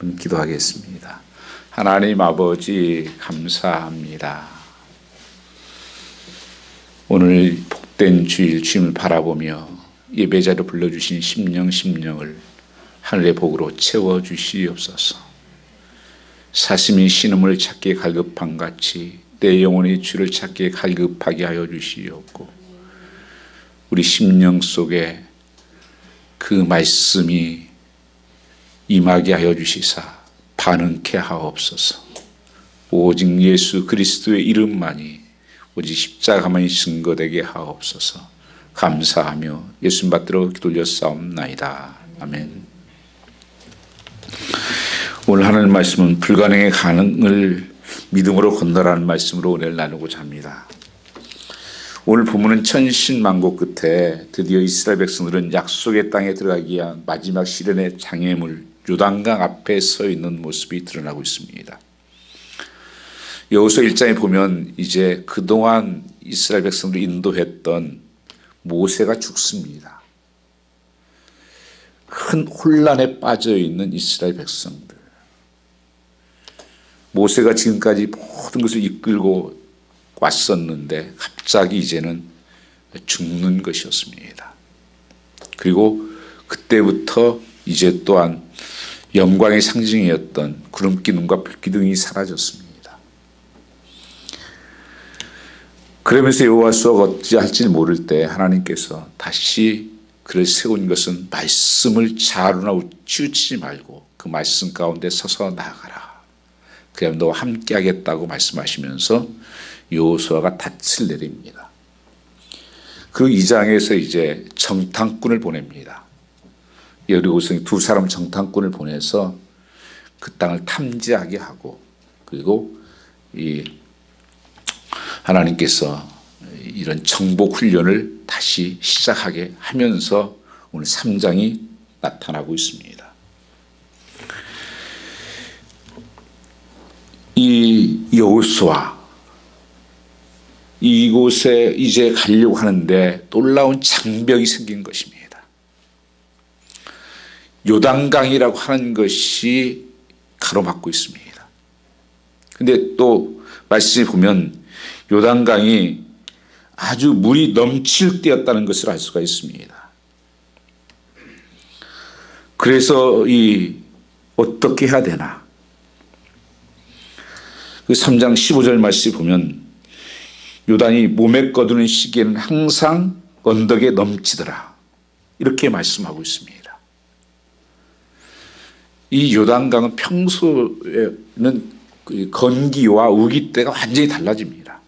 기도하겠습니다. 하나님 아버지 감사합니다. 오늘 복된 주일 주님을 바라보며 예배자로 불러주신 심령을 하늘의 복으로 채워주시옵소서. 사슴이 신음을 찾기에 갈급한 같이 내 영혼이 주를 찾기에 갈급하게 하여 주시옵고, 우리 심령 속에 그 말씀이 임하게 하여 주시사 반응케 하옵소서. 오직 예수 그리스도의 이름만이, 오직 십자가만이 증거되게 하옵소서. 감사하며 예수님 받들어 기도드렸사옵나이다. 아멘. 오늘 하나님 말씀은 불가능의 가능을 믿음으로 건너라는 말씀으로 은혜를 나누고자 합니다. 오늘 본문은 천신만고 끝에 드디어 이스라엘 백성들은 약속의 땅에 들어가기 위한 마지막 시련의 장애물 요단강 앞에 서 있는 모습이 드러나고 있습니다. 여호수아 1장에 보면 이제 그동안 이스라엘 백성들을 인도했던 모세가 죽습니다. 큰 혼란에 빠져 있는 이스라엘 백성들. 모세가 지금까지 모든 것을 이끌고 왔었는데 갑자기 이제는 죽는 것이었습니다. 그리고 그때부터 이제 또한 영광의 상징이었던 구름기둥과 불기둥이 사라졌습니다. 그러면서 여호수아가 어찌할지 모를 때 하나님께서 다시 그를 세운 것은 말씀을 자루나 치우치지 말고 그 말씀 가운데 서서 나아가라. 그러면 너와 함께 하겠다고 말씀하시면서 여호수아가 닻을 내립니다. 그 2장에서 이제 정탐꾼을 보냅니다. 여리고성에 두 사람 정탐꾼을 보내서 그 땅을 탐지하게 하고, 그리고 이 하나님께서 이런 정복 훈련을 다시 시작하게 하면서 오늘 3장이 나타나고 있습니다. 이 여호수아 이곳에 이제 가려고 하는데 놀라운 장벽이 생긴 것입니다. 요단강이라고 하는 것이 가로막고 있습니다. 근데 또 말씀에 보면 요단강이 아주 물이 넘칠 때였다는 것을 알 수가 있습니다. 그래서 어떻게 해야 되나? 그 3장 15절 말씀에 보면 요단이 몸에 거두는 시기에는 항상 언덕에 넘치더라. 이렇게 말씀하고 있습니다. 이 요단강은 평소에는 건기와 우기 때가 완전히 달라집니다.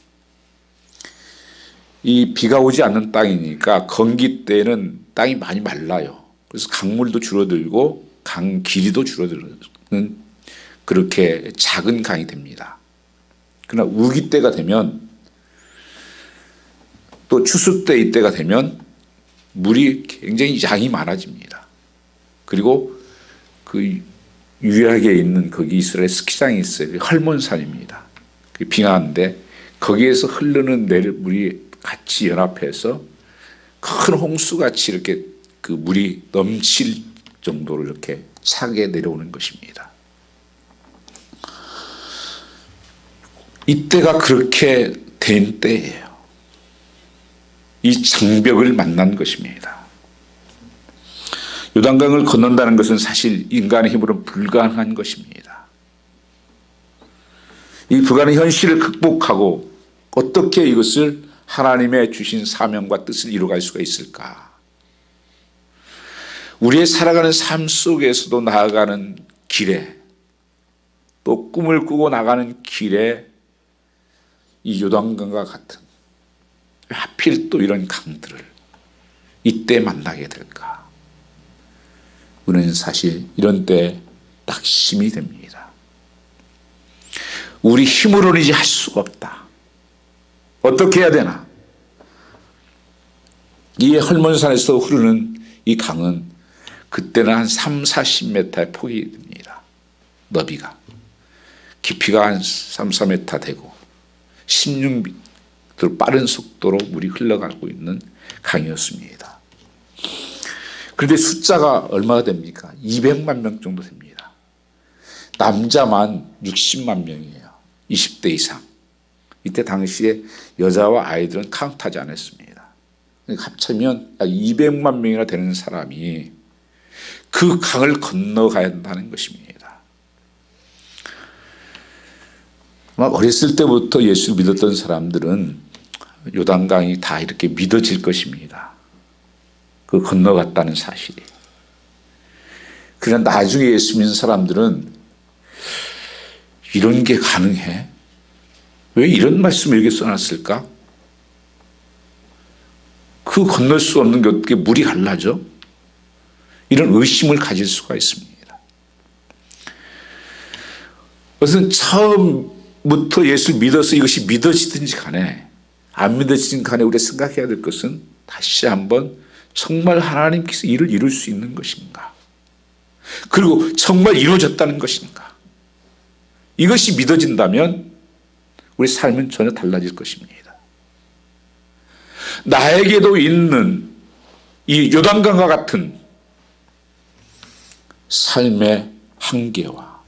이 비가 오지 않는 땅이니까 건기 때는 땅이 많이 말라요. 그래서 강물도 줄어들고 강 길이도 줄어드는 그렇게 작은 강이 됩니다. 그러나 우기 때가 되면, 또 추수 때 이때가 되면 물이 굉장히 양이 많아집니다. 그리고 그 유일하게 있는 거기 이스라엘 스키장이 있어요. 헐몬산입니다. 빙하인데 거기에서 흐르는 물이 같이 연합해서 큰 홍수같이 이렇게 그 물이 넘칠 정도로 이렇게 차게 내려오는 것입니다. 이때가 그렇게 된 때예요. 이 장벽을 만난 것입니다. 요단강을 건넌다는 것은 사실 인간의 힘으로는 불가능한 것입니다. 이 불가능한 현실을 극복하고 어떻게 이것을 하나님의 주신 사명과 뜻을 이루어갈 수가 있을까? 우리의 살아가는 삶 속에서도 나아가는 길에, 또 꿈을 꾸고 나가는 길에 이 요단강과 같은, 왜 하필 또 이런 강들을 이때 만나게 될까? 우리는 사실 이런 때 낙심이 됩니다. 우리 힘으로는 이제 할 수가 없다. 어떻게 해야 되나? 이 헐몬산에서 흐르는 이 강은 그때는 한 30-40m의 폭이 됩니다. 너비가. 깊이가 한 3-4m 되고 16m 빠른 속도로 물이 흘러가고 있는 강이었습니다. 그런데 숫자가 얼마가 됩니까? 200만 명 정도 됩니다. 남자만 60만 명이에요. 20대 이상. 이때 당시에 여자와 아이들은 카운트하지 않았습니다. 합치면 약 200만 명이나 되는 사람이 그 강을 건너가야 한다는 것입니다. 아마 어렸을 때부터 예수를 믿었던 사람들은 요단강이 다 이렇게 믿어질 것입니다. 그 건너갔다는 사실이. 그러나 나중에 예수 믿는 사람들은 이런 게 가능해? 왜 이런 말씀을 여기 써놨을까? 그 건널 수 없는 게 어떻게 물이 갈라져? 이런 의심을 가질 수가 있습니다. 그것은 처음부터 예수를 믿어서 이것이 믿어지든지 간에 안 믿어지든 간에 우리가 생각해야 될 것은 다시 한번 정말 하나님께서 이를 이룰 수 있는 것인가? 그리고 정말 이루어졌다는 것인가? 이것이 믿어진다면 우리 삶은 전혀 달라질 것입니다. 나에게도 있는 이 요단강과 같은 삶의 한계와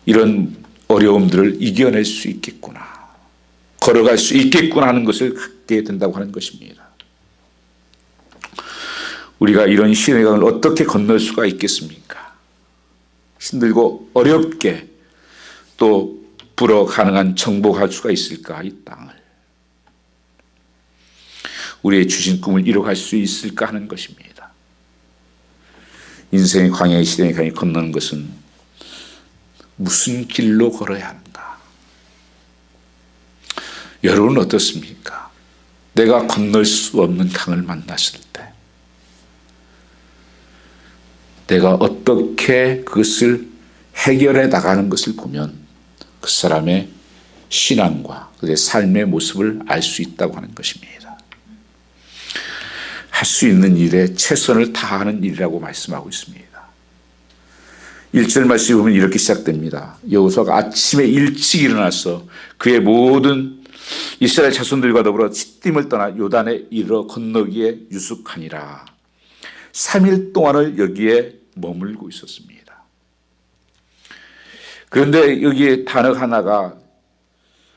이런 어려움들을 이겨낼 수 있겠구나, 걸어갈 수 있겠구나 하는 것을 갖게 된다고 하는 것입니다. 우리가 이런 시련의 강을 어떻게 건널 수가 있겠습니까? 힘들고 어렵게 또 불어 가능한 정복할 수가 있을까, 이 땅을. 우리의 주신 꿈을 이뤄갈 수 있을까 하는 것입니다. 인생의 광야의 시련의 강을 건너는 것은 무슨 길로 걸어야 하는가? 여러분은 어떻습니까? 내가 건널 수 없는 강을 만났을 때 내가 어떻게 그것을 해결해 나가는 것을 보면 그 사람의 신앙과 그의 삶의 모습을 알 수 있다고 하는 것입니다. 할 수 있는 일에 최선을 다하는 일이라고 말씀하고 있습니다. 1절 말씀을 보면 이렇게 시작됩니다. 여호수아가 아침에 일찍 일어나서 그의 모든 이스라엘 자손들과 더불어 시딤을 떠나 요단에 이르러 건너기에 유숙하니라. 3일 동안을 여기에 머물고 있었습니다. 그런데 여기에 단어 하나가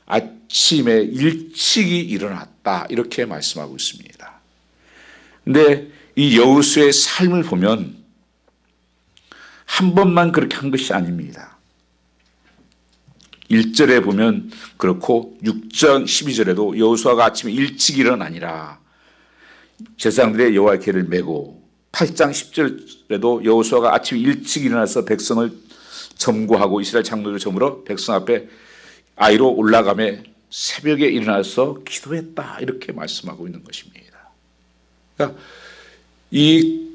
아침에 일찍이 일어났다 이렇게 말씀하고 있습니다. 그런데 이 여호수아의 삶을 보면 한 번만 그렇게 한 것이 아닙니다. 1절에 보면 그렇고 6장 12절에도 여호수아가 아침에 일찍 일어나니라 제사장들의 여호와의 계를 메고 8장 10절에도 여호수아가 아침에 일찍 일어나서 백성을 점거하고 이스라엘 장로를 저물어 백성 앞에 아이로 올라가며 새벽에 일어나서 기도했다 이렇게 말씀하고 있는 것입니다. 그러니까 이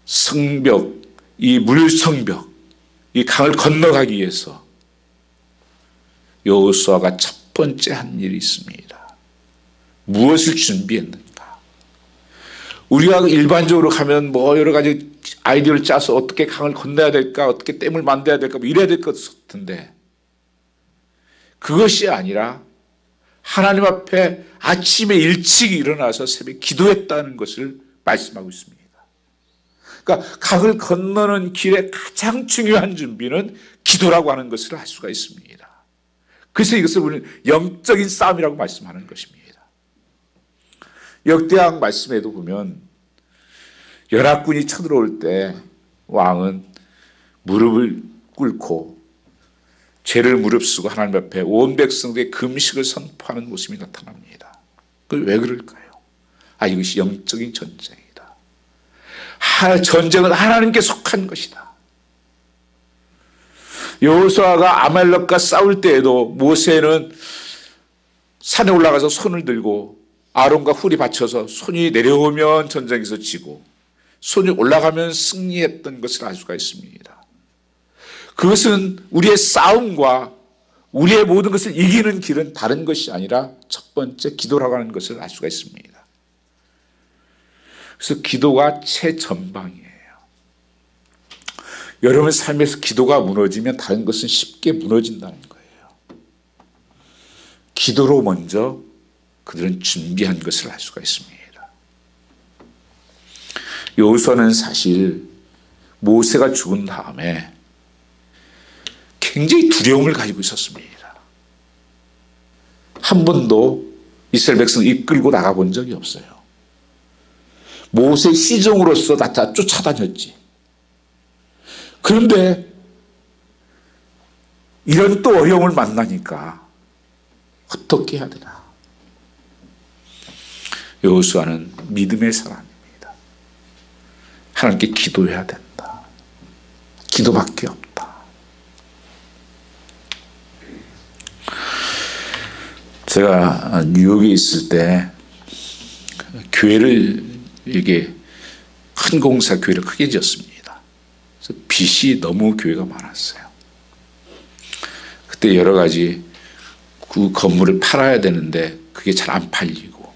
성벽, 이 물성벽, 이 강을 건너가기 위해서 여호수아가 첫 번째 한 일이 있습니다. 무엇을 준비했는가? 우리가 일반적으로 가면 뭐 여러 가지 아이디어를 짜서 어떻게 강을 건너야 될까, 어떻게 댐을 만들어야 될까, 뭐 이래야 될 것 같은데 그것이 아니라 하나님 앞에 아침에 일찍 일어나서 새벽에 기도했다는 것을 말씀하고 있습니다. 그러니까 강을 건너는 길에 가장 중요한 준비는 기도라고 하는 것을 할 수가 있습니다. 그래서 이것을 우리는 영적인 싸움이라고 말씀하는 것입니다. 역대학 말씀에도 보면 연합군이 쳐들어올 때 왕은 무릎을 꿇고 죄를 무릅쓰고 하나님 앞에 온 백성들의 금식을 선포하는 모습이 나타납니다. 그걸 왜 그럴까요? 이것이 영적인 전쟁이다. 전쟁은 하나님께 속한 것이다. 여호수아가 아말렉과 싸울 때에도 모세는 산에 올라가서 손을 들고 아론과 훌이 받쳐서 손이 내려오면 전쟁에서 지고 손이 올라가면 승리했던 것을 알 수가 있습니다. 그것은 우리의 싸움과 우리의 모든 것을 이기는 길은 다른 것이 아니라 첫 번째 기도라고 하는 것을 알 수가 있습니다. 그래서 기도가 최전방이에요. 여러분의 삶에서 기도가 무너지면 다른 것은 쉽게 무너진다는 거예요. 기도로 먼저 그들은 준비한 것을 알 수가 있습니다. 여호수아는 사실 모세가 죽은 다음에 굉장히 두려움을 가지고 있었습니다. 한 번도 이스라엘 백성을 이끌고 나가본 적이 없어요. 모세의 시종으로서 나타 쫓아다녔지. 그런데 이런 또 어려움을 만나니까 어떻게 해야 되나. 여호수아는 믿음의 사람입니다. 하나님께 기도해야 된다. 기도밖에 없다. 제가 뉴욕에 있을 때 교회를 이게 큰 공사 교회를 크게 지었습니다. 그래서 빚이 너무 교회가 많았어요. 그때 여러 가지 그 건물을 팔아야 되는데 그게 잘 안 팔리고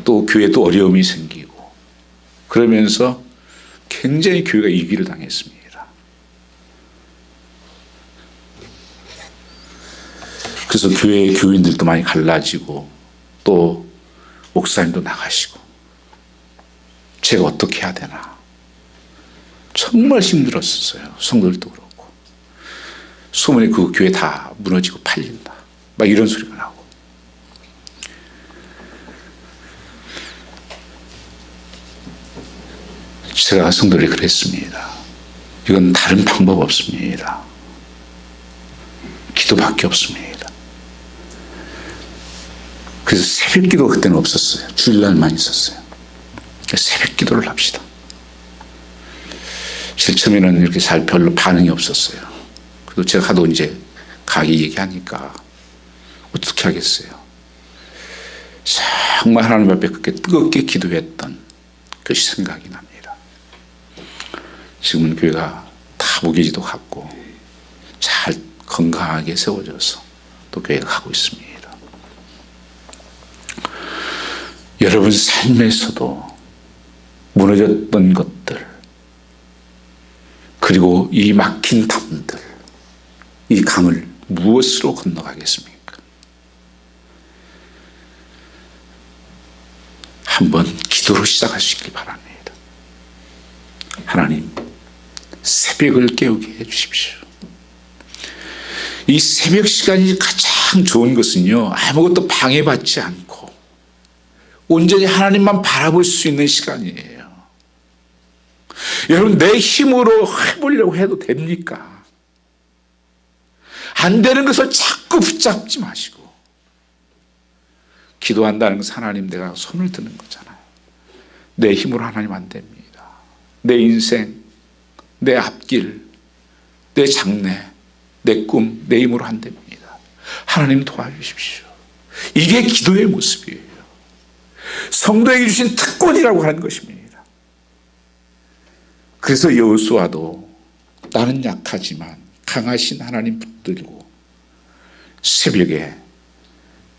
또 교회도 어려움이 생기고 그러면서 굉장히 교회가 위기를 당했습니다. 그래서 교회 교인들도 많이 갈라지고 또 목사님도 나가시고 제가 어떻게 해야 되나 정말 힘들었어요. 성도들도 그렇고 소문이 그 교회 다 무너지고 팔린다 막 이런 소리가 나고 제가 성도들에게 그랬습니다. 이건 다른 방법 없습니다. 기도밖에 없습니다. 그래서 새벽 기도가 그때는 없었어요. 주일날만 있었어요. 새벽 기도를 합시다. 제일 처음에는 이렇게 잘 별로 반응이 없었어요. 그래도 제가 하도 이제 가게 얘기하니까 어떻게 하겠어요. 정말 하나님 앞에 그렇게 뜨겁게 기도했던 그것이 생각이 납니다. 지금은 교회가 다 무게지도 갖고 잘 건강하게 세워져서 또 교회가 가고 있습니다. 여러분 삶에서도 무너졌던 것들 그리고 이 막힌 담들 이 강을 무엇으로 건너가겠습니까? 한번 기도로 시작하시길 바랍니다. 하나님 새벽을 깨우게 해주십시오. 이 새벽 시간이 가장 좋은 것은요 아무것도 방해받지 않고 온전히 하나님만 바라볼 수 있는 시간이에요. 여러분 내 힘으로 해보려고 해도 됩니까? 안 되는 것을 자꾸 붙잡지 마시고 기도한다는 것은 하나님 내가 손을 드는 거잖아요. 내 힘으로 하나님 안 됩니다. 내 인생, 내 앞길, 내 장래, 내 꿈, 내 힘으로 안 됩니다. 하나님 도와주십시오. 이게 기도의 모습이에요. 성도에게 주신 특권이라고 하는 것입니다. 그래서 여호수아도 나는 약하지만 강하신 하나님 붙들고 새벽에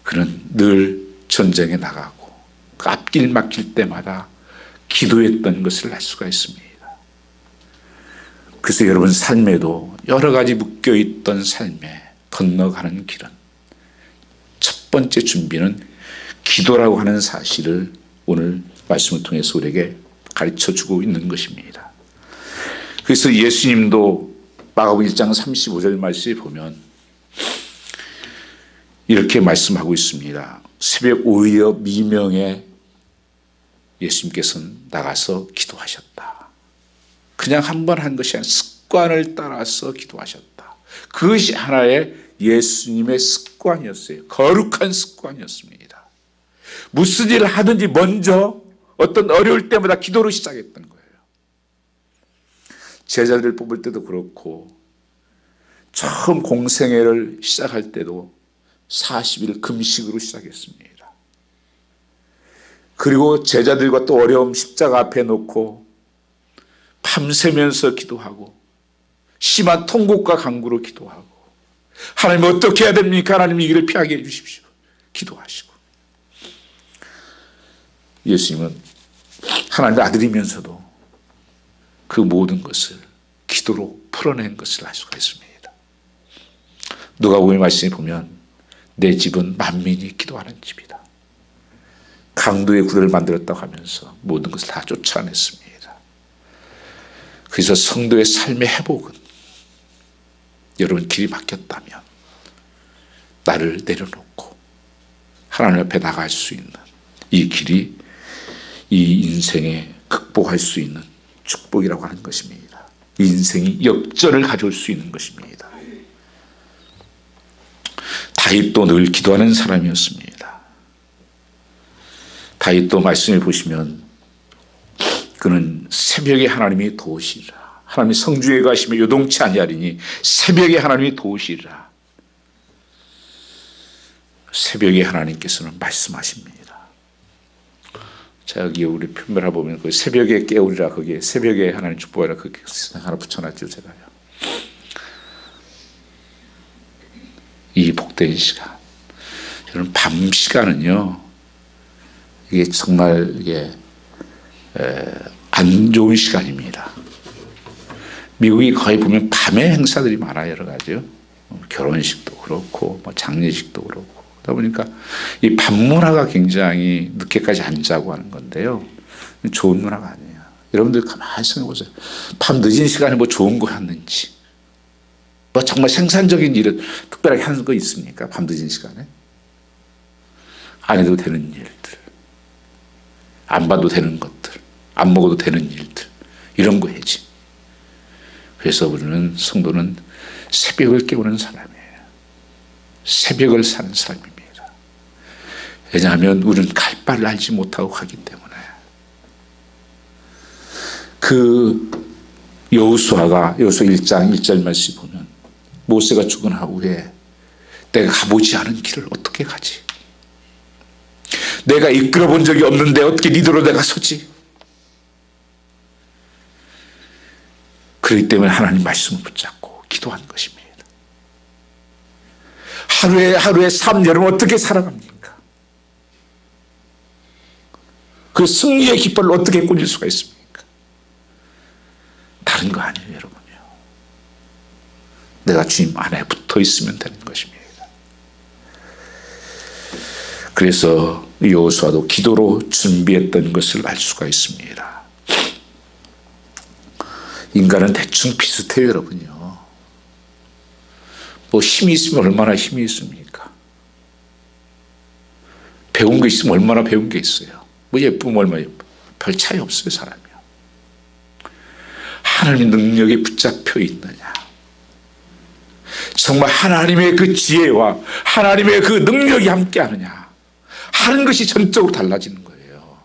그는 늘 전쟁에 나가고 그 앞길 막힐 때마다 기도했던 것을 알 수가 있습니다. 그래서 여러분 삶에도 여러 가지 묶여있던 삶에 건너가는 길은 첫 번째 준비는 기도라고 하는 사실을 오늘 말씀을 통해서 우리에게 가르쳐주고 있는 것입니다. 그래서 예수님도 마가복음 1장 35절 말씀에 보면 이렇게 말씀하고 있습니다. 새벽 오히려 미명에 예수님께서는 나가서 기도하셨다. 그냥 한 번 한 것이 아니라 습관을 따라서 기도하셨다. 그것이 하나의 예수님의 습관이었어요. 거룩한 습관이었습니다. 무슨 일을 하든지 먼저 어떤 어려울 때마다 기도로 시작했던 거예요. 제자들을 뽑을 때도 그렇고 처음 공생애를 시작할 때도 40일 금식으로 시작했습니다. 그리고 제자들과 또 어려움 십자가 앞에 놓고 밤새면서 기도하고 심한 통곡과 간구로 기도하고 하나님 어떻게 해야 됩니까? 하나님 이 길을 피하게 해주십시오. 기도하시고 예수님은 하나님의 아들이면서도 그 모든 것을 기도로 풀어낸 것을 알 수가 있습니다. 누가복음 말씀에 보면 내 집은 만민이 기도하는 집이다. 강도의 구를 만들었다고 하면서 모든 것을 다 쫓아냈습니다. 그래서 성도의 삶의 회복은 여러분 길이 바뀌었다면 나를 내려놓고 하나님 앞에 나갈 수 있는 이 길이 이 인생에 극복할 수 있는 축복이라고 하는 것입니다. 이 인생이 역전을 가져올 수 있는 것입니다. 다윗도 늘 기도하는 사람이었습니다. 다윗도 말씀해 보시면 그는 새벽에 하나님이 도우시리라. 하나님이 성중에 가시며 요동치 아니하리니 새벽에 하나님이 도우시리라. 새벽에 하나님께서는 말씀하십니다. 자, 여기 우리 편별해 보면 그 새벽에 깨우리라, 거기에 새벽에 하나님 축복하라, 그렇게 하나 붙여놨죠, 제가요. 이 복된 시간. 저는 밤 시간은요, 이게 정말 이게 안 좋은 시간입니다. 미국이 거의 보면 밤에 행사들이 많아요, 여러 가지요. 결혼식도 그렇고, 뭐 장례식도 그렇고. 그러다 보니까 이 밤 문화가 굉장히 늦게까지 안 자고 하는 건데요. 좋은 문화가 아니에요. 여러분들 가만히 생각해 보세요. 밤 늦은 시간에 뭐 좋은 거 했는지. 뭐 정말 생산적인 일을 특별하게 하는 거 있습니까? 밤 늦은 시간에? 안 해도 되는 일들. 안 봐도 되는 것들. 안 먹어도 되는 일들. 이런 거 해야지. 그래서 우리는 성도는 새벽을 깨우는 사람이에요. 새벽을 사는 사람입니다. 왜냐하면 우리는 갈 바를 알지 못하고 가기 때문에. 그 여호수아 1장 1절 말씀 보면 모세가 죽은 후에 내가 가보지 않은 길을 어떻게 가지? 내가 이끌어 본 적이 없는데 어떻게 니더로 내가 서지? 그렇기 때문에 하나님 말씀을 붙잡고 기도한 것입니다. 하루에 삶 여러분 어떻게 살아갑니까? 그 승리의 깃발을 어떻게 꽂을 수가 있습니까? 다른 거 아니에요, 여러분요. 내가 주님 안에 붙어 있으면 되는 것입니다. 그래서 여호수아도 기도로 준비했던 것을 알 수가 있습니다. 인간은 대충 비슷해요, 여러분요. 뭐 힘이 있으면 얼마나 힘이 있습니까? 배운 게 있으면 얼마나 배운 게 있어요. 뭐 예쁘면 얼마나 예뻐. 별 차이 없어요, 사람이요. 하나님의 능력에 붙잡혀 있느냐. 정말 하나님의 그 지혜와 하나님의 그 능력이 함께 하느냐. 하는 것이 전적으로 달라지는 거예요.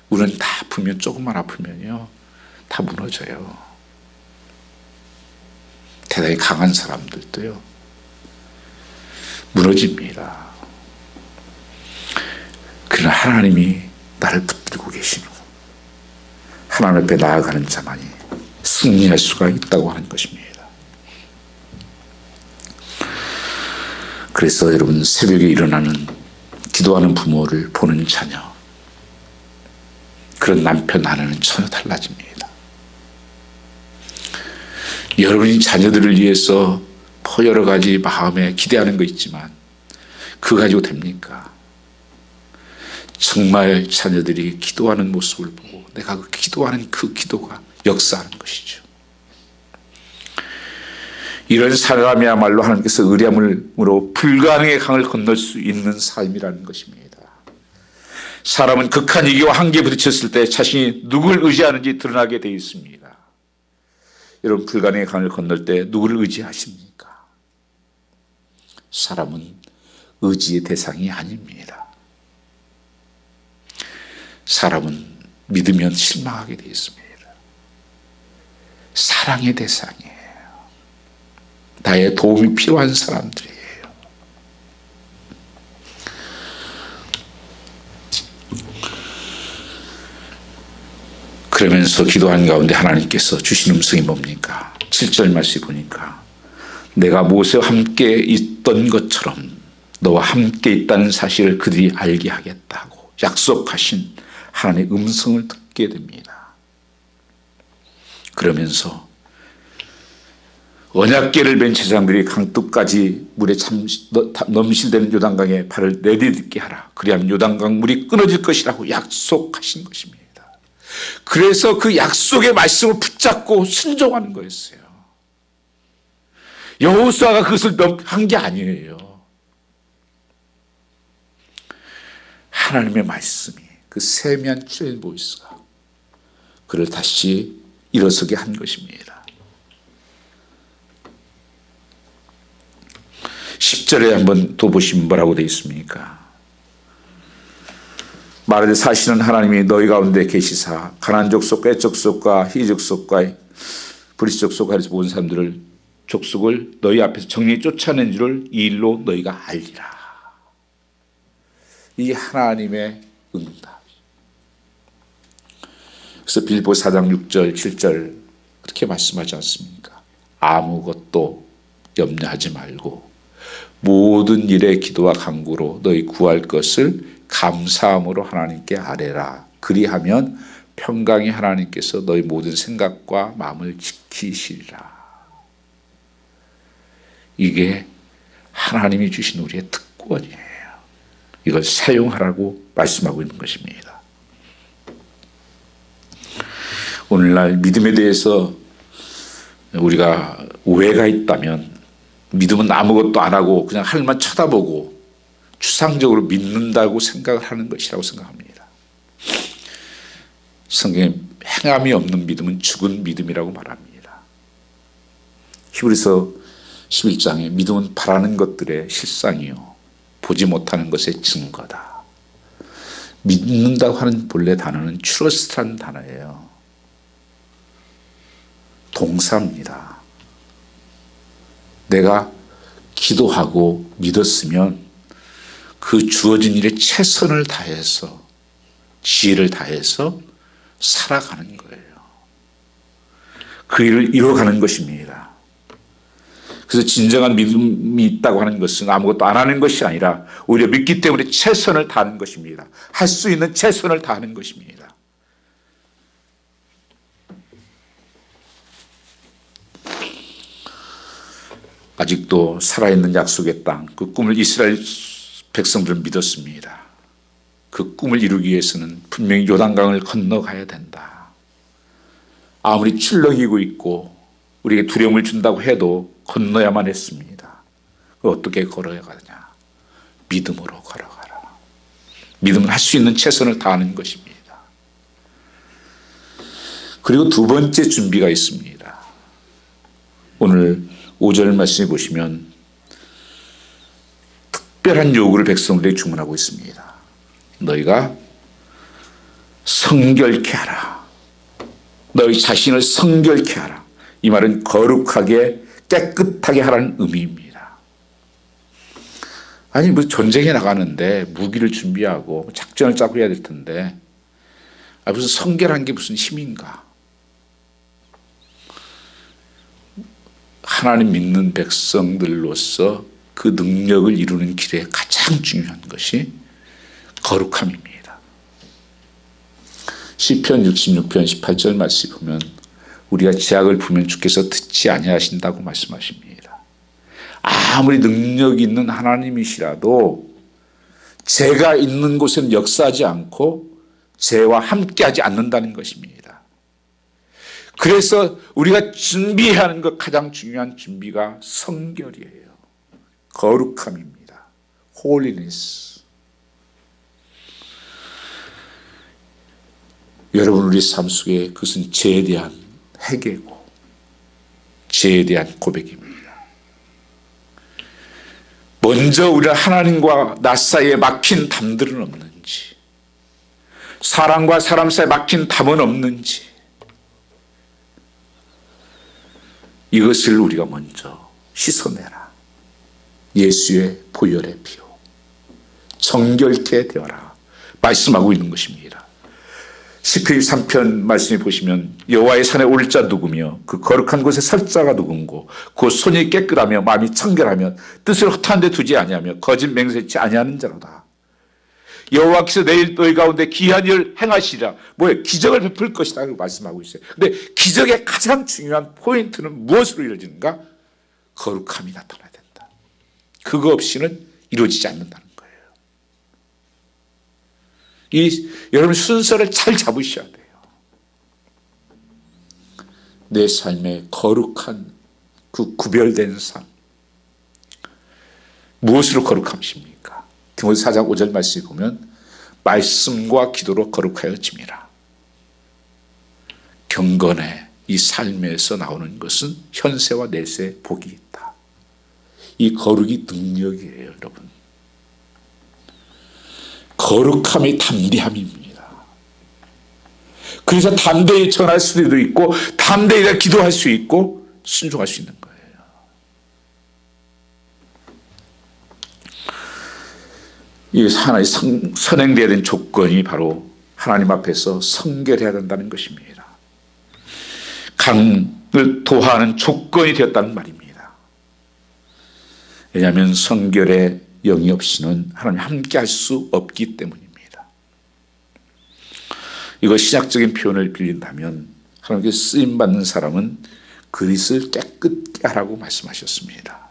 우리는 다 아프면, 조금만 아프면요, 다 무너져요. 대단히 강한 사람들도요, 무너집니다. 그러나 하나님이 나를 붙들고 계시는, 하나님 앞에 나아가는 자만이 승리할 수가 있다고 하는 것입니다. 그래서 여러분, 새벽에 일어나는 기도하는 부모를 보는 자녀, 그런 남편 아내는 전혀 달라집니다. 여러분이 자녀들을 위해서 여러 가지 마음에 기대하는 거 있지만 그거 가지고 됩니까? 정말 자녀들이 기도하는 모습을 보고 내가 그 기도하는 그 기도가 역사하는 것이죠. 이런 사람이야말로 하나님께서 의리함으로 불가능의 강을 건널 수 있는 삶이라는 것입니다. 사람은 극한 위기와 한계에 부딪혔을 때 자신이 누구를 의지하는지 드러나게 되어 있습니다. 여러분, 불가능의 강을 건널 때 누구를 의지하십니까? 사람은 의지의 대상이 아닙니다. 사람은 믿으면 실망하게 되어 있습니다. 사랑의 대상이에요. 나의 도움이 필요한 사람들이에요. 그러면서 기도하는 가운데 하나님께서 주신 음성이 뭡니까? 7절 말씀 보니까 내가 모세와 함께 있던 것처럼 너와 함께 있다는 사실을 그들이 알게 하겠다고 약속하신 하나님의 음성을 듣게 됩니다. 그러면서 언약궤를 맨 제사장들이 강둑까지 물에 넘실대는 요단강에 발을 내딛게 하라. 그리하면 요단강 물이 끊어질 것이라고 약속하신 것입니다. 그래서 그 약속의 말씀을 붙잡고 순종하는 거였어요. 여호수아가 그것을 한 게 아니에요. 하나님의 말씀이, 그 세미한 주의 보이스가 그를 다시 일어서게 한 것입니다. 10절에 한번 또 보시면 뭐라고 되어 있습니까? 말하되 사실은 하나님이 너희 가운데 계시사 가나안 족속과 헷 족속과 히 족속과 브리스 족속과 해서 모든 사람들을 족속을 너희 앞에서 정령이 쫓아낸 줄을 이 일로 너희가 알리라. 이 하나님의 응답. 그래서 빌보 4장 6절 7절 그렇게 말씀하지 않습니까? 아무것도 염려하지 말고 모든 일에 기도와 간구로 너희 구할 것을 감사함으로 하나님께 아뢰라. 그리하면 평강의 하나님께서 너희 모든 생각과 마음을 지키시리라. 이게 하나님이 주신 우리의 특권이에요. 이걸 사용하라고 말씀하고 있는 것입니다. 오늘날 믿음에 대해서 우리가 오해가 있다면 믿음은 아무것도 안 하고 그냥 하늘만 쳐다보고 추상적으로 믿는다고 생각을 하는 것이라고 생각합니다. 성경에 행함이 없는 믿음은 죽은 믿음이라고 말합니다. 히브리서 11장에 믿음은 바라는 것들의 실상이요 보지 못하는 것의 증거다. 믿는다고 하는 본래 단어는 trust라는 단어예요. 동사입니다. 내가 기도하고 믿었으면 그 주어진 일에 최선을 다해서 지혜를 다해서 살아가는 거예요. 그 일을 이뤄가는 것입니다. 그래서 진정한 믿음이 있다고 하는 것은 아무것도 안 하는 것이 아니라 오히려 믿기 때문에 최선을 다하는 것입니다. 할 수 있는 최선을 다하는 것입니다. 아직도 살아있는 약속의 땅, 그 꿈을 이스라엘 백성들은 믿었습니다. 그 꿈을 이루기 위해서는 분명히 요단강을 건너가야 된다. 아무리 출렁이고 있고 우리에게 두려움을 준다고 해도 건너야만 했습니다. 어떻게 걸어야 가느냐? 믿음으로 걸어가라. 믿음은 할 수 있는 최선을 다하는 것입니다. 그리고 두 번째 준비가 있습니다. 오늘 5절 말씀해 보시면 특별한 요구를 백성들에게 주문하고 있습니다. 너희가 성결케 하라. 너희 자신을 성결케 하라. 이 말은 거룩하게 깨끗하게 하라는 의미입니다. 아니 뭐 전쟁에 나가는데 무기를 준비하고 작전을 짜고 해야 될 텐데 무슨 성결한 게 무슨 힘인가? 하나님 믿는 백성들로서 그 능력을 이루는 길에 가장 중요한 것이 거룩함입니다. 시편 66편 18절 말씀 보면 우리가 제약을 부면 주께서 듣지 아니하신다고 말씀하십니다. 아무리 능력 있는 하나님이시라도 죄가 있는 곳에는 역사하지 않고 죄와 함께하지 않는다는 것입니다. 그래서 우리가 준비해야 하는 것 가장 중요한 준비가 성결이에요. 거룩함입니다. holiness. 여러분 우리 삶 속에 그것은 죄에 대한 회개고 죄에 대한 고백입니다. 먼저 우리가 하나님과 나 사이에 막힌 담들은 없는지, 사람과 사람 사이에 막힌 담은 없는지, 이것을 우리가 먼저 씻어내라. 예수의 보혈의 피로 정결케 되어라 말씀하고 있는 것입니다. 시편 3편 말씀해 보시면 여호와의 산에 올 자 누구며 그 거룩한 곳에 설 자가 누군고 그 손이 깨끗하며 마음이 청결하며 뜻을 허탄 데 두지 아니하며 거짓 맹세치 아니하는 자로다. 여호와께서 내일 너희 가운데 귀한 일을 행하시리라. 뭐예요? 기적을 베풀 것이다 라고 말씀하고 있어요. 근데 기적의 가장 중요한 포인트는 무엇으로 이루어지는가? 거룩함이 나타나야 된다. 그거 없이는 이루어지지 않는다는 거예요. 여러분 순서를 잘 잡으셔야 돼요. 내 삶에 거룩한 그 구별된 삶. 무엇으로 거룩함이십니까? 디모데 4장 5절 말씀에 보면 말씀과 기도로 거룩하여짐이라. 경건의 이 삶에서 나오는 것은 현세와 내세에 복이 있다. 이 거룩이 능력이에요, 여러분. 거룩함이 담대함입니다. 그래서 담대히 전할 수도 있고 담대히 기도할 수 있고 순종할 수 있는 거예요. 이 하나의 선행되어야 되는 조건이 바로 하나님 앞에서 성결해야 된다는 것입니다. 강을 도하는 조건이 되었다는 말입니다. 왜냐하면 성결의 영이 없이는 하나님 함께 할 수 없기 때문입니다. 이거 신학적인 표현을 빌린다면 하나님께 쓰임받는 사람은 그릇을 깨끗게 하라고 말씀하셨습니다.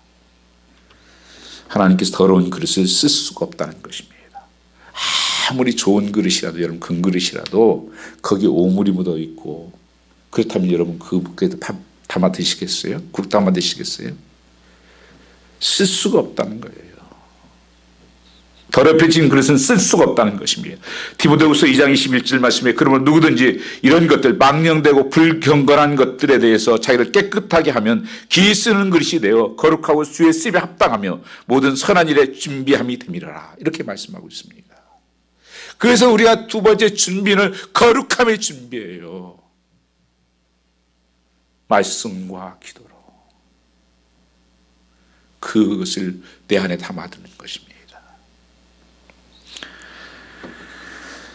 하나님께서 더러운 그릇을 쓸 수가 없다는 것입니다. 아무리 좋은 그릇이라도, 여러분 큰 그릇이라도 거기에 오물이 묻어 있고, 그렇다면 여러분 그에 밥 담아 드시겠어요? 국 담아 드시겠어요? 쓸 수가 없다는 거예요. 더럽혀진 그릇은 쓸 수가 없다는 것입니다. 디모데후서 2장 21절 말씀에 그러면 누구든지 이런 것들, 망령되고 불경건한 것들에 대해서 자기를 깨끗하게 하면 기이 쓰는 그릇이 되어 거룩하고 주의 쓰임에 합당하며 모든 선한 일에 준비함이 됨이라. 이렇게 말씀하고 있습니다. 그래서 우리가 두 번째 준비는 거룩함의 준비예요. 말씀과 기도로 그것을 내 안에 담아두는 것입니다.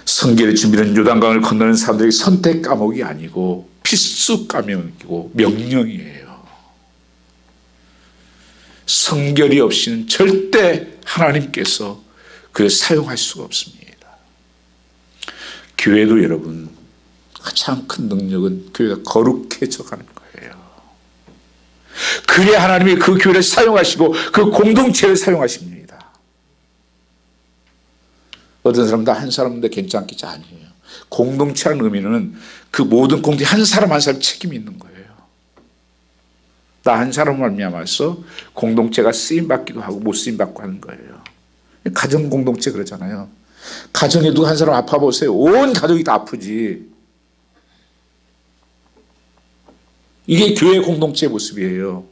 성결의 준비는 요단강을 건너는 사람들에게 선택 과목이 아니고 필수 과목이고 명령이에요. 성결이 없이는 절대 하나님께서 그를 사용할 수가 없습니다. 교회도 여러분 가장 큰 능력은 교회가 거룩해져 가는 거예요. 그래야 하나님이 그 교회를 사용하시고 그 공동체를 사용하십니다. 어떤 사람도 한 사람인데 괜찮겠지, 아니에요. 공동체라는 의미는 그 모든 공동체 한 사람 한 사람 책임이 있는 거예요. 나 한 사람 말미암아서 공동체가 쓰임받기도 하고 못 쓰임받고 하는 거예요. 가정 공동체 그러잖아요. 가정에 누구 한 사람 아파 보세요. 온 가족이 다 아프지. 이게 교회 공동체의 모습이에요.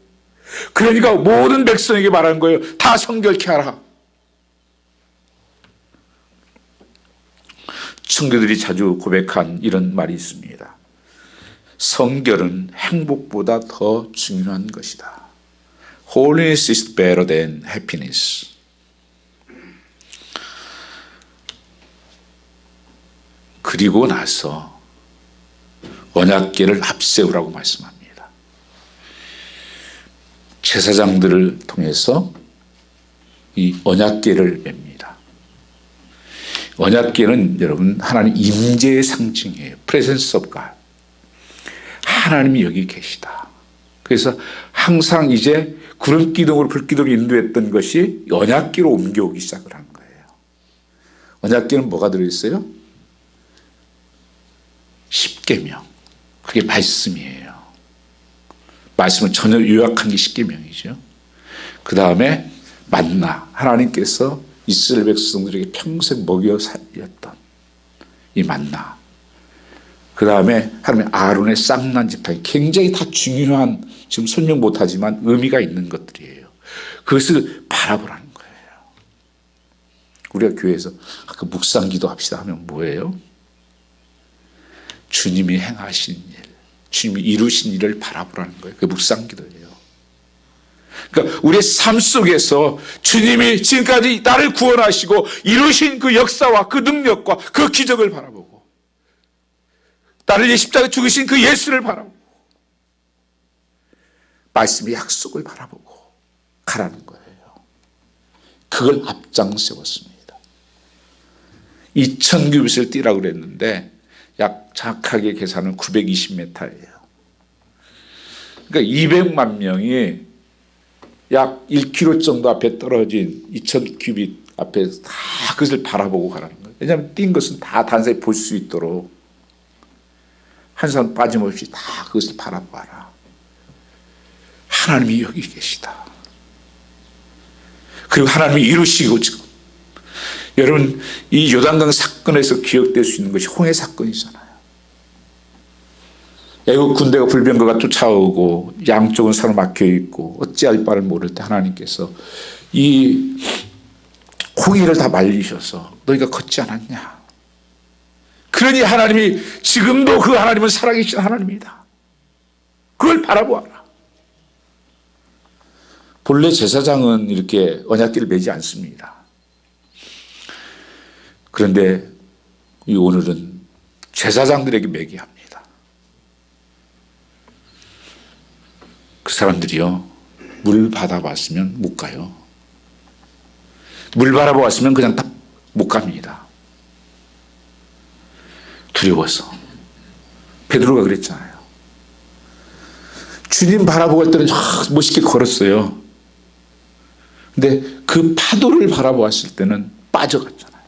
그러니까 모든 백성에게 말하는 거예요. 다 성결케 하라. 청교들이 자주 고백한 이런 말이 있습니다. 성결은 행복보다 더 중요한 것이다. Holiness is better than happiness. 그리고 나서 언약궤를 앞세우라고 말씀합니다. 제사장들을 통해서 이 언약궤를 맵니다. 언약궤는 여러분 하나님 임재의 상징이에요. Presence of God. 하나님이 여기 계시다. 그래서 항상 이제 구름기둥으로 불기둥으로 인도했던 것이 언약궤로 옮겨오기 시작을 한 거예요. 언약궤는 뭐가 들어있어요? 십계명. 그게 말씀이에요. 말씀을 전혀 요약한 게 십계명이죠. 그 다음에 만나. 하나님께서 이스라엘 백성들에게 평생 먹여 살렸던 이 만나. 그 다음에 하나님의 아론의 쌍난 지팡이. 굉장히 다 중요한, 지금 설명 못하지만 의미가 있는 것들이에요. 그것을 바라보라는 거예요. 우리가 교회에서 그 묵상기도 합시다 하면 뭐예요? 주님이 행하신 일, 주님이 이루신 일을 바라보라는 거예요. 그게 묵상기도예요. 그러니까 우리의 삶 속에서 주님이 지금까지 나를 구원하시고 이루신 그 역사와 그 능력과 그 기적을 바라보고, 나를 위해 십자가에 죽으신 그 예수를 바라보고, 말씀의 약속을 바라보고 가라는 거예요. 그걸 앞장 세웠습니다. 2000규빗을 뛰라고 그랬는데 약 정확하게 계산은 920m예요. 그러니까 200만 명이 약 1km 정도 앞에 떨어진 2000규빗 앞에 다 그것을 바라보고 가라는 거예요. 왜냐하면 뛴 것은 다 단서에 볼 수 있도록 한 사람 빠짐없이 다 그것을 바라봐라. 하나님이 여기 계시다. 그리고 하나님이 이루시고 지금 여러분 이 요단강 사건에서 기억될 수 있는 것이 홍해 사건이잖아요. 애국 군대가 불병거가 쫓아오고 양쪽은 사로 막혀 있고 어찌할 바를 모를 때 하나님께서 이 홍해를 다 말리셔서 너희가 걷지 않았냐. 그러니 하나님이 지금도 그 하나님은 살아계신 하나님이다. 그걸 바라보아라. 본래 제사장은 이렇게 언약궤를 매지 않습니다. 그런데 오늘은 제사장들에게 매게 합니다. 그 사람들이요, 물 받아봤으면 못 가요. 물 바라보았으면 그냥 다 못 갑니다. 두려워서. 베드로가 그랬잖아요. 주님 바라보고 할 때는 멋있게 걸었어요. 근데 그 파도를 바라보았을 때는 빠져갔잖아요.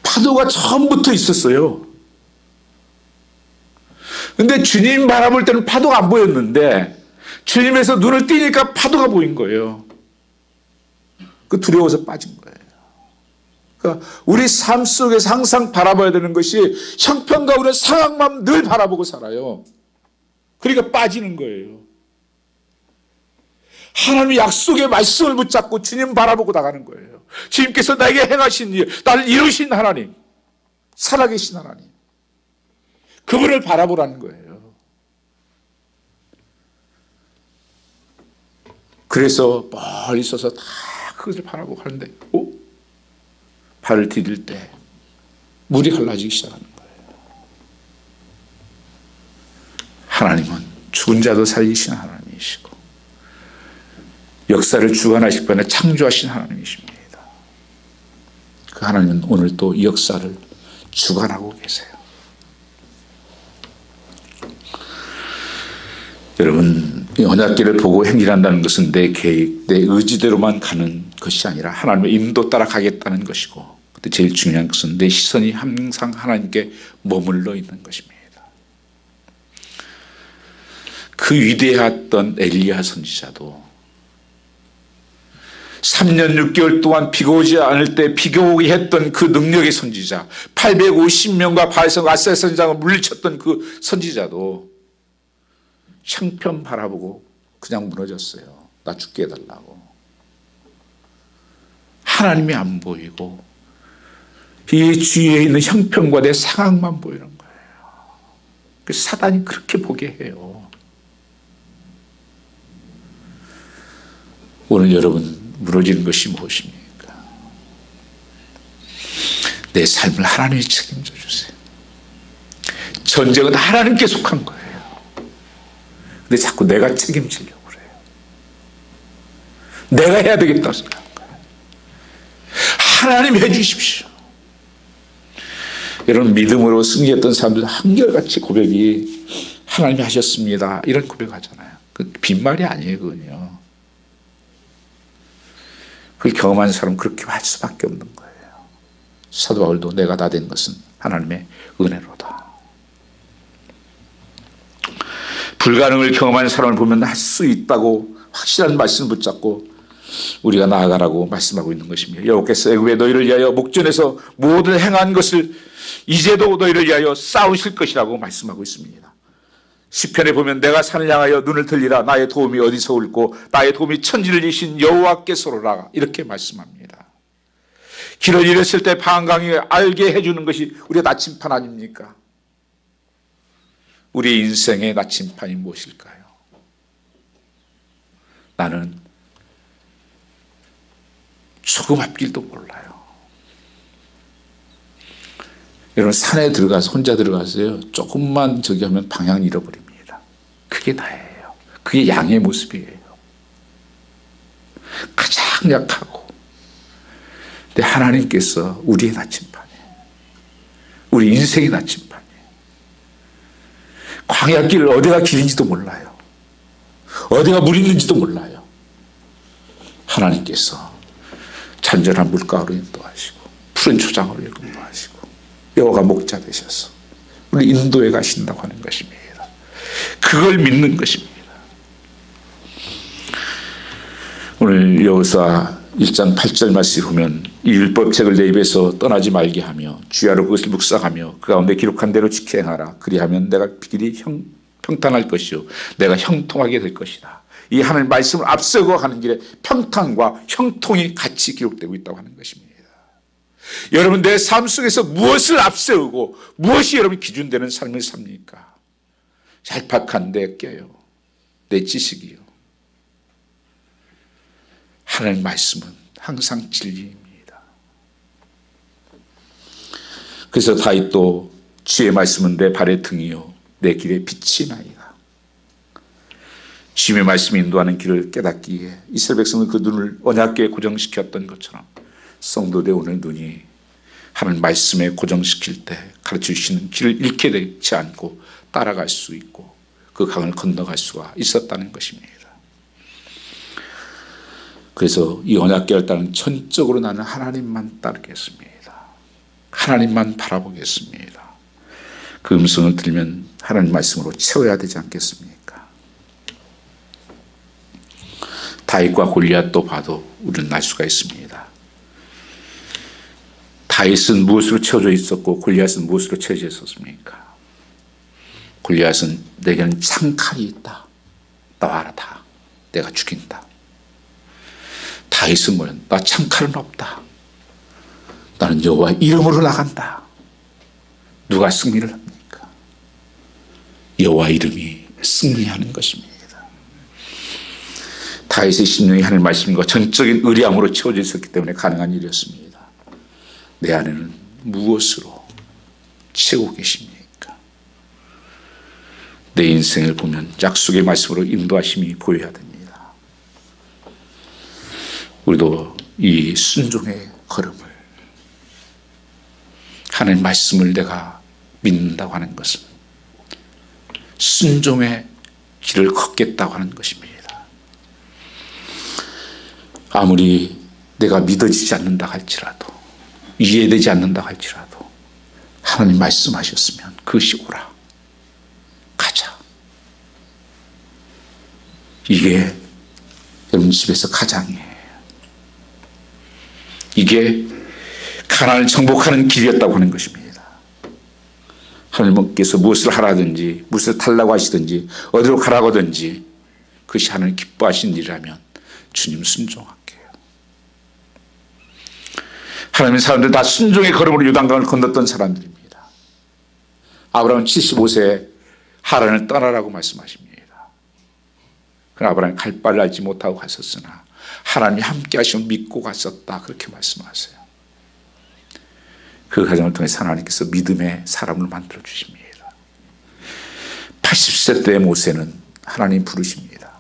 파도가 처음부터 있었어요. 근데 주님 바라볼 때는 파도가 안 보였는데 주님에서 눈을 띄니까 파도가 보인 거예요. 그 두려워서 빠진 거예요. 그러니까 우리 삶 속에서 항상 바라봐야 되는 것이 형편과 우리의 상황만 늘 바라보고 살아요. 그러니까 빠지는 거예요. 하나님의 약속의 말씀을 붙잡고 주님 바라보고 나가는 거예요. 주님께서 나에게 행하신 일, 나를 이루신 하나님, 살아계신 하나님, 그분을 바라보라는 거예요. 그래서 멀리 서서 다 그것을 바라보고 하는데 발을 디딜 때 물이 갈라지기 시작하는 거예요. 하나님은 죽은 자도 살리신 하나님이시고 역사를 주관하실 분에 창조하신 하나님이십니다. 그 하나님은 오늘 또 이 역사를 주관하고 계세요. 여러분, 이 언약궤를 보고 행진한다는 것은 내 계획, 내 의지대로만 가는 것이 아니라 하나님의 인도 따라 가겠다는 것이고, 근데 제일 중요한 것은 내 시선이 항상 하나님께 머물러 있는 것입니다. 그 위대했던 엘리야 선지자도 3년 6개월 동안 비가 오지 않을 때 비가 오게 했던 그 능력의 선지자, 850명과 바에서 아사야 선지자가 물리쳤던 그 선지자도 형편 바라보고 그냥 무너졌어요. 나 죽게 해달라고. 하나님이 안 보이고 이 주위에 있는 형편과 내 상황만 보이는 거예요. 그래서 사단이 그렇게 보게 해요. 오늘 여러분 무너지는 것이 무엇입니까? 내 삶을 하나님이 책임져 주세요. 전쟁은 하나님께 속한 거예요. 근데 자꾸 내가 책임지려고 그래요. 내가 해야 되겠다고 생각하는 거예요. 하나님 해주십시오. 여러분, 믿음으로 승리했던 사람들 한결같이 고백이 하나님이 하셨습니다, 이런 고백하잖아요. 그 빈말이 아니에요. 그건요. 그걸 경험한 사람은 그렇게 할 수밖에 없는 거예요. 사도 바울도 내가 다 된 것은 하나님의 은혜로다. 불가능을 경험한 사람을 보면 할 수 있다고 확실한 말씀을 붙잡고 우리가 나아가라고 말씀하고 있는 것입니다. 여호와께서 애굽에 너희를 위하여 목전에서 모든 행한 것을 이제도 너희를 위하여 싸우실 것이라고 말씀하고 있습니다. 시편에 보면 내가 산을 향하여 눈을 들리라, 나의 도움이 어디서 올고 나의 도움이 천지를 지으신 여호와께서로라, 이렇게 말씀합니다. 길을 잃었을 때 방황이 알게 해주는 것이 우리의 나침판 아닙니까? 우리 인생의 나침판이 무엇일까요? 나는 조금 앞길도 몰라요. 여러분, 산에 들어가서 혼자 들어가서요, 조금만 저기 하면 방향 잃어버립니다. 그게 나예요. 그게 양의 모습이에요. 가장 약하고. 근데 하나님께서 우리의 나침판이에요. 우리 인생의 나침판이에요. 광야길 어디가 길인지도 몰라요. 어디가 물 있는지도 몰라요. 하나님께서 잔잔한 물가로 인도하시고 푸른 초장으로 인도하시고 여호와가 목자 되셔서 우리 인도에 가신다고 하는 것입니다. 그걸 믿는 것입니다. 오늘 여호수아 1장 8절 말씀 보면 이 율법책을 내 입에서 떠나지 말게 하며 주야로 그것을 묵상하며 그 가운데 기록한 대로 지켜 행하라. 그리하면 내가 길이 평탄할 것이요 내가 형통하게 될 것이다. 이 하나님 말씀을 앞서고 가는 길에 평탄과 형통이 같이 기록되고 있다고 하는 것입니다. 여러분 내 삶 속에서 무엇을 앞세우고 무엇이 여러분 기준되는 삶을 삽니까? 얄팍한 내 껴요. 내 지식이요. 하나님 말씀은 항상 진리입니다. 그래서 다윗도 주의 말씀은 내 발의 등이요 내 길의 빛이나이다. 주님의 말씀이 인도하는 길을 깨닫기에 이스라엘 백성은 그 눈을 언약궤에 고정시켰던 것처럼 성도들 오늘 눈이 하나님 말씀에 고정시킬 때 가르쳐 주시는 길을 잃게 되지 않고 따라갈 수 있고 그 강을 건너갈 수가 있었다는 것입니다. 그래서 이 언약궤를 따르는 전적으로 나는 하나님만 따르겠습니다. 하나님만 바라보겠습니다. 그 음성을 들으면 하나님 말씀으로 채워야 되지 않겠습니까? 다윗과 골리앗도 봐도 우리는 알 수가 있습니다. 다윗은 무엇으로 채워져 있었고 골리앗은 무엇으로 채워져 있었습니까? 골리앗은 내게는 창칼이 있다. 나와라 다. 내가 죽인다. 다윗은 뭐야? 나 창칼은 없다. 나는 여호와 이름으로 나간다. 누가 승리를 합니까? 여호와 이름이 승리하는 것입니다. 다윗의 심령이 하나님 말씀과 전적인 의리함으로 채워져 있었기 때문에 가능한 일이었습니다. 내 안에는 무엇으로 채우고 계십니까? 내 인생을 보면 약속의 말씀으로 인도하심이 보여야 됩니다. 우리도 이 순종의 걸음을 하나님 말씀을 내가 믿는다고 하는 것은 순종의 길을 걷겠다고 하는 것입니다. 아무리 내가 믿어지지 않는다 할지라도 이해되지 않는다 할지라도 하나님 말씀하셨으면 그것이 오라. 가자. 이게 여러분 집에서 가장이에요. 이게 가나안을 정복하는 길이었다고 하는 것입니다. 하나님께서 무엇을 하라든지 무엇을 달라고 하시든지 어디로 가라고 하든지 그것이 하나님 기뻐하신 일이라면 주님 순종할게요. 하나님의 사람들 다 순종의 걸음으로 요단강을 건넜던 사람들입니다. 아브라함은 75세에 하란을 떠나라고 말씀하십니다. 그러나 아브라함이 갈 바를 알지 못하고 갔었으나 하나님이 함께 하시면 믿고 갔었다. 그렇게 말씀하세요. 그 과정을 통해서 하나님께서 믿음의 사람을 만들어 주십니다. 80세 때의 모세는 하나님 부르십니다.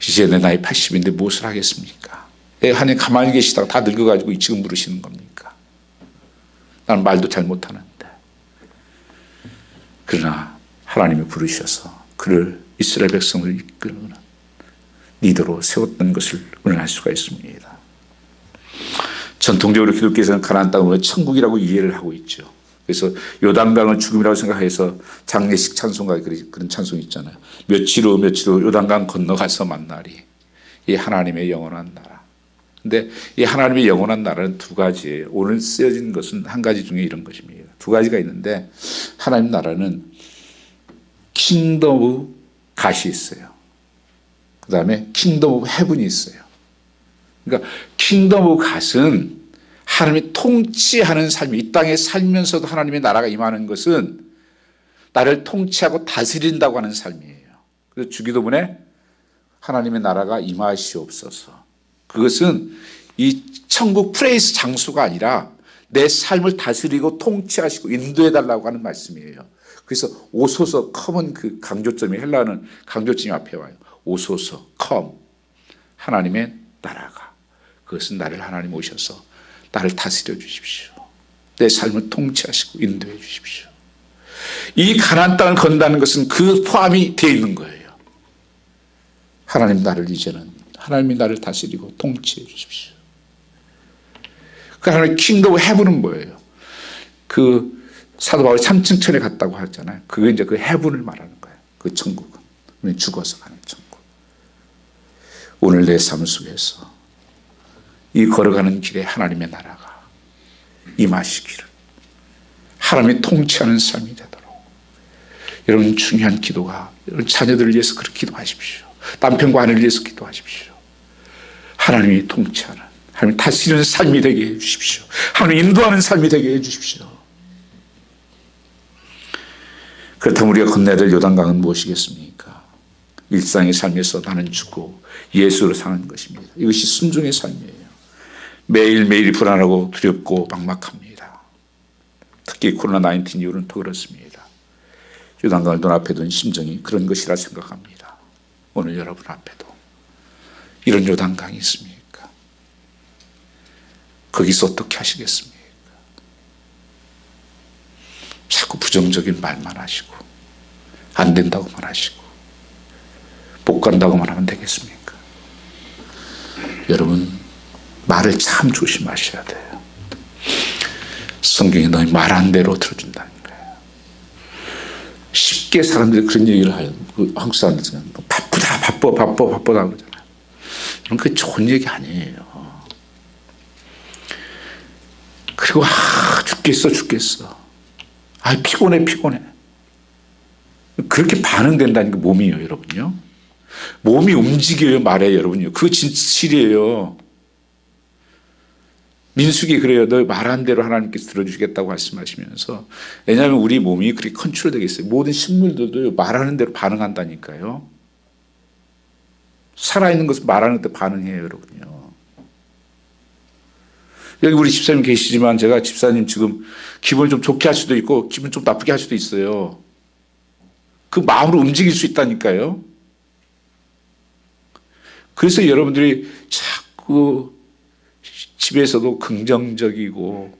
이제 내 나이 80인데 무엇을 하겠습니까? 하나님 가만히 계시다가 다 늙어가지고 지금 부르시는 겁니까? 나는 말도 잘 못하는데. 그러나 하나님이 부르셔서 그를 이스라엘 백성을 이끄는 리더로 세웠던 것을 오늘 알 수가 있습니다. 전통적으로 기독교에서는 가나안 땅을 천국이라고 이해를 하고 있죠. 그래서 요단강을 죽음이라고 생각해서 장례식 찬송가 그런 찬송이 있잖아요. 며칠 후 요단강 건너가서 만나리. 이 하나님의 영원한 나라. 근데 이 하나님의 영원한 나라는 두 가지예요. 오늘 쓰여진 것은 한 가지 중에 이런 것입니다. 두 가지가 있는데 하나님 나라는 킹덤 오브 갓이 있어요. 그 다음에 킹덤 오브 헤븐이 있어요. 그러니까 킹덤 오브 갓은 하나님이 통치하는 삶이 이 땅에 살면서도 하나님의 나라가 임하는 것은 나를 통치하고 다스린다고 하는 삶이에요. 그래서 주기도문에 하나님의 나라가 임하시옵소서. 그것은 이 천국 프레이스 장소가 아니라 내 삶을 다스리고 통치하시고 인도해달라고 하는 말씀이에요. 그래서 오소서 컴은 그 강조점이 헬라어는 강조점이 앞에 와요. 오소서 컴 하나님의 나라가 그것은 나를 하나님 오셔서 나를 다스려 주십시오. 내 삶을 통치하시고 인도해 주십시오. 이 가나안 땅을 건다는 것은 그 포함이 되어 있는 거예요. 하나님 나를 이제는 하나님이 나를 다스리고 통치해 주십시오. 그 하나님의 킹덤 헤븐은 뭐예요? 그 사도 바울이 3층 천에 갔다고 하잖아요. 그게 이제 그 헤븐을 말하는 거예요. 그 천국은 죽어서 가는 천국. 오늘 내 삶 속에서 이 걸어가는 길에 하나님의 나라가 임하시기를, 하나님이 통치하는 삶이 되도록 여러분 중요한 기도가, 여러분 자녀들을 위해서 그렇게 기도하십시오. 남편과 아내를 위해서 기도하십시오. 하나님이 통치하는, 하나님이 다스리는 삶이 되게 해주십시오. 하나님이 인도하는 삶이 되게 해주십시오. 그렇다면 우리가 건너야 될 요단강은 무엇이겠습니까? 일상의 삶에서 나는 죽고 예수로 사는 것입니다. 이것이 순종의 삶이에요. 매일매일이 불안하고 두렵고 막막합니다. 특히 코로나19 이후로는 더 그렇습니다. 요단강을 눈앞에 둔 심정이 그런 것이라 생각합니다. 오늘 여러분 앞에도 이런 요단강이 있습니까? 거기서 어떻게 하시겠습니까? 자꾸 부정적인 말만 하시고 안 된다고만 하시고 못 간다고만 하면 되겠습니까? 여러분 말을 참 조심하셔야 돼요. 성경이 너희 말한 대로 들어준다는 거예요. 쉽게 사람들이 그런 얘기를 해요. 한국 사람들은 바쁘다 바쁘다 그러잖아요. 그게 좋은 얘기 아니에요. 그리고 죽겠어. 피곤해. 그렇게 반응된다는 게 몸이에요, 여러분요. 몸이 움직여요, 말해요, 여러분요. 그거 진실이에요. 민수기 그래요. 너 말한 대로 하나님께서 들어주겠다고 말씀하시면서, 왜냐하면 우리 몸이 그렇게 컨트롤되겠어요. 모든 식물들도 말하는 대로 반응한다니까요. 살아있는 것을 말하는 때 반응해요, 여러분요. 여기 우리 집사님 계시지만 제가 집사님 지금 기분을 좀 좋게 할 수도 있고 기분 좀 나쁘게 할 수도 있어요. 그 마음으로 움직일 수 있다니까요. 그래서 여러분들이 자꾸 집에서도 긍정적이고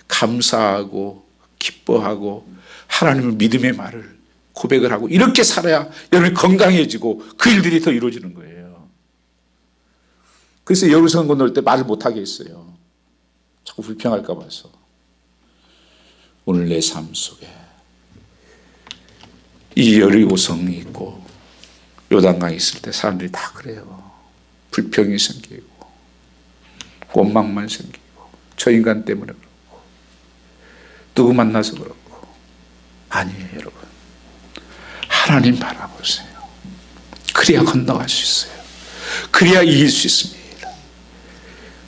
감사하고 기뻐하고 하나님의 믿음의 말을 고백을 하고 이렇게 살아야 여러분이 건강해지고 그 일들이 더 이루어지는 거예요. 그래서 여루성 건널 때 말을 못하게 했어요. 자꾸 불평할까 봐서. 오늘 내 삶 속에 이 여리고성이 있고 요단강이 있을 때 사람들이 다 그래요. 불평이 생기고 원망만 생기고 저 인간 때문에 그렇고 누구 만나서 그렇고. 아니에요, 여러분. 하나님 바라보세요. 그래야 건너갈 수 있어요. 그래야 이길 수 있습니다.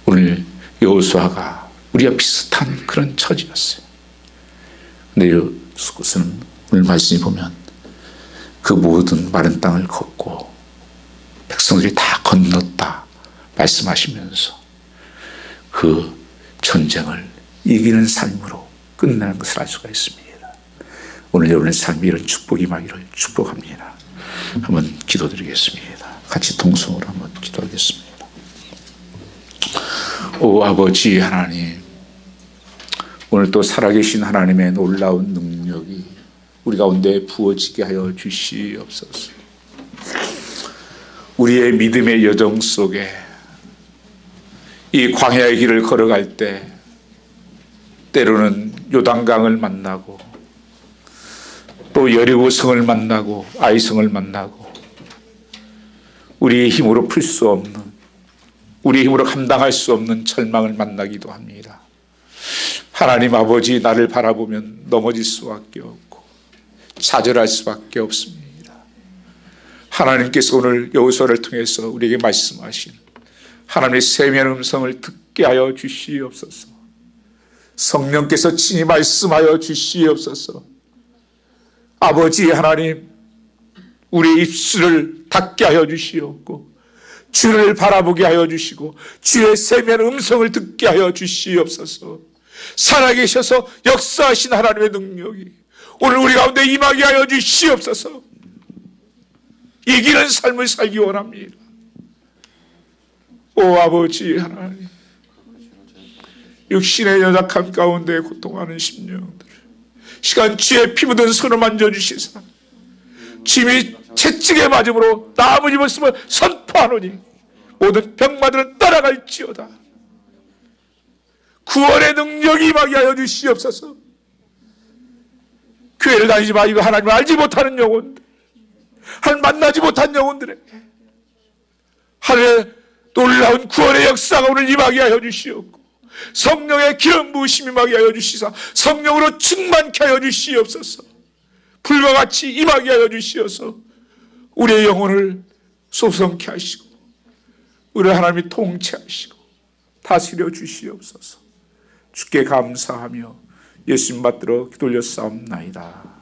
오늘 여호수아가 우리와 비슷한 그런 처지였어요. 근데 여호수아는 오늘 말씀이 보면 그 모든 마른 땅을 걷고 백성들이 다 건넜다 말씀하시면서 그 전쟁을 이기는 삶으로 끝내는 것을 알 수가 있습니다. 오늘 여러분의 삶이 이런 축복이 임하기를 축복합니다. 한번 기도드리겠습니다. 같이 동성으로 한번 기도하겠습니다. 오 아버지 하나님, 오늘 또 살아계신 하나님의 놀라운 능력이 우리 가운데 부어지게 하여 주시옵소서. 우리의 믿음의 여정 속에 이 광야의 길을 걸어갈 때 때로는 요단강을 만나고 또 여리고성을 만나고 아이성을 만나고 우리의 힘으로 풀 수 없는, 우리의 힘으로 감당할 수 없는 절망을 만나기도 합니다. 하나님 아버지, 나를 바라보면 넘어질 수밖에 없고 좌절할 수밖에 없습니다. 하나님께서 오늘 여호수아를 통해서 우리에게 말씀하신 하나님의 세미한 음성을 듣게 하여 주시옵소서. 성령께서 친히 말씀하여 주시옵소서. 아버지 하나님, 우리의 입술을 닫게 하여 주시옵고 주를 바라보게 하여 주시고 주의 세미한 음성을 듣게 하여 주시옵소서. 살아계셔서 역사하신 하나님의 능력이 오늘 우리 가운데 임하게 하여 주시옵소서. 이기는 삶을 살기 원합니다. 오 아버지 하나님, 육신의 연약함 가운데 고통하는 심령들, 시간 주의 피 묻은 손을 만져주시사 짐이 채찍에 맞음으로 나무 입었음을 선포하노니 모든 병마들은 따라갈지어다. 구원의 능력이 임하게 하여 주시옵소서. 교회를 다니지 말고 하나님을 알지 못하는 영혼들, 하나님 만나지 못한 영혼들에게 하늘의 놀라운 구원의 역사가 오늘 임하게 하여 주시옵고 성령의 기름 부으심이 임하게 하여 주시사 성령으로 충만케 하여 주시옵소서. 불과 같이 임하게 하여 주시어서 우리의 영혼을 소성케 하시고 우리 하나님이 통치하시고 다스려 주시옵소서. 주께 감사하며 예수님 받들어 기도 올렸사옵나이다.